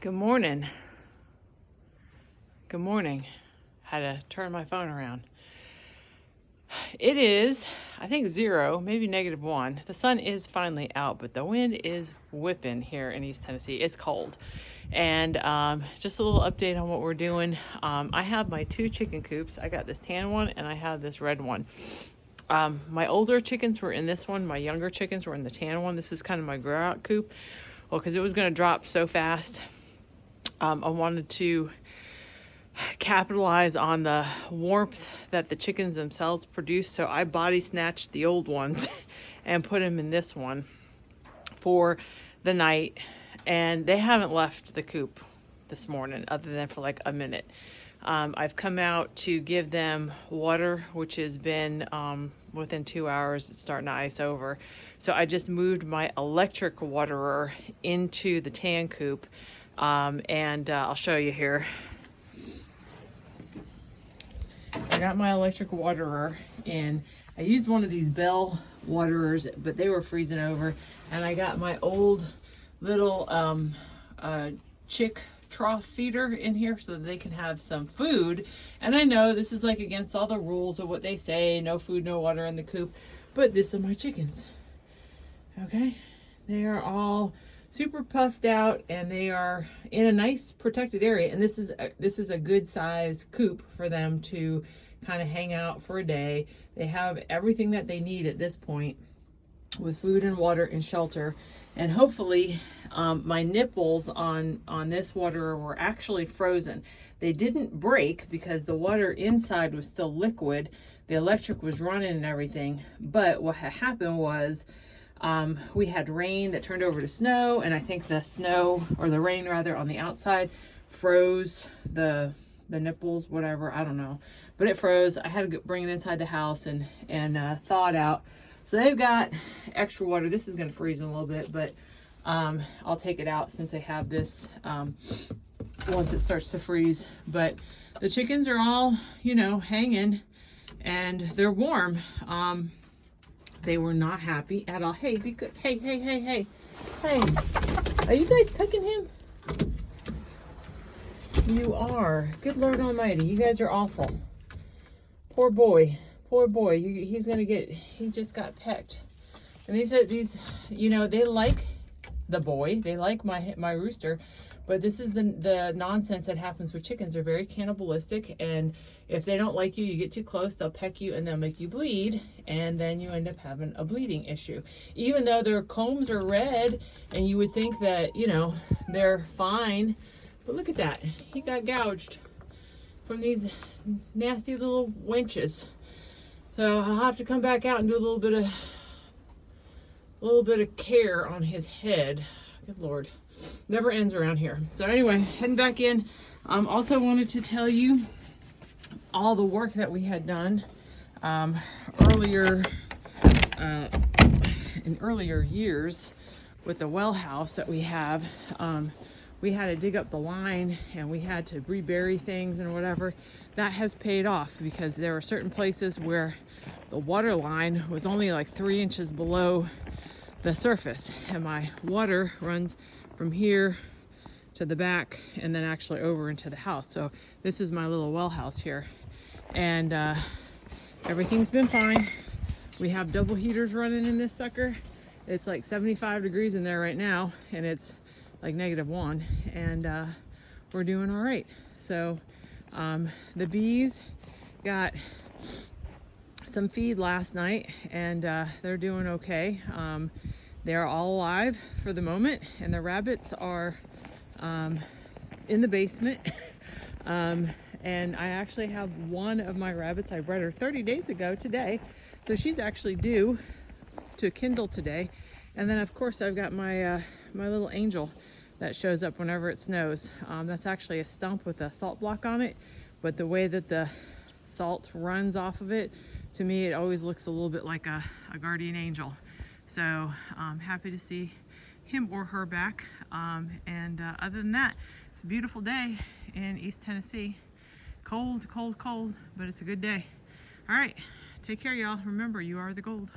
Good morning. Good morning. Had to turn my phone around. It is, I think, 0, maybe -1. The sun is finally out, but the wind is whipping here in East Tennessee. It's cold. And just a little update on what we're doing. I have my 2 chicken coops. I got this tan one and I have this red one. My older chickens were in this one. My younger chickens were in the tan one. This is kind of my grow out coop. Well, because it was going to drop so fast. I wanted to capitalize on the warmth that the chickens themselves produce, so I body snatched the old ones and put them in this one for the night, and they haven't left the coop this morning other than for like a minute. I've come out to give them water, which has been within 2 hours it's starting to ice over, so I just moved my electric waterer into the tan coop. And I'll show you here. I got my electric waterer in. I used one of these Bell waterers, but they were freezing over. And I got my old little chick trough feeder in here so that they can have some food. And I know this is like against all the rules of what they say, no food, no water in the coop, but this are my chickens. Okay, they are all super puffed out and they are in a nice protected area, and this is a good size coop for them to kind of hang out for a day. They have everything that they need at this point with food and water and shelter, and hopefully my nipples on this water were actually frozen. They didn't break because the water inside was still liquid. The electric was running and everything, but what had happened was we had rain that turned over to snow, and I think the snow, or the rain rather, on the outside froze the nipples, whatever, I don't know, but it froze. I had to bring it inside the house and thaw it out. So they've got extra water. This is going to freeze in a little bit, but I'll take it out since they have this once it starts to freeze. But the chickens are all, you know, hanging, and they're warm. They were not happy at all. Hey, be good. Hey. Hey. Are you guys tucking him? You are. Good Lord Almighty. You guys are awful. Poor boy. He's going to he just got pecked. And these, you know, they like the boy. They like my rooster. But this is the nonsense that happens with chickens. They're very cannibalistic, and if they don't like you, you get too close, they'll peck you and they'll make you bleed, and then you end up having a bleeding issue. Even though their combs are red and you would think that, you know, they're fine, but look at that. He got gouged from these nasty little wenches. So I'll have to come back out and do a little bit of care on his head. Good Lord. Never ends around here. So anyway, heading back in. Also wanted to tell you all the work that we had done earlier in earlier years with the well house that we have. We had to dig up the line and we had to rebury things and whatever. That has paid off because there were certain places where the water line was only like 3 inches below the surface, and my water runs from here to the back and then actually over into the house. So this is my little well house here, and everything's been fine. We have double heaters running in this sucker. It's like 75 degrees in there right now, and it's like -1, and we're doing all right. So the bees got some feed last night, and they're doing okay. They're all alive for the moment, and the rabbits are in the basement. And I actually have one of my rabbits. I bred her 30 days ago today, so she's actually due to kindle today. And then of course I've got my my little angel that shows up whenever it snows. That's actually a stump with a salt block on it, but the way that the salt runs off of it, to me it always looks a little bit like a guardian angel. So I'm happy to see him or her back. And other than that, it's a beautiful day in East Tennessee. Cold, but it's a good day. All right, take care, y'all. Remember, you are the gold.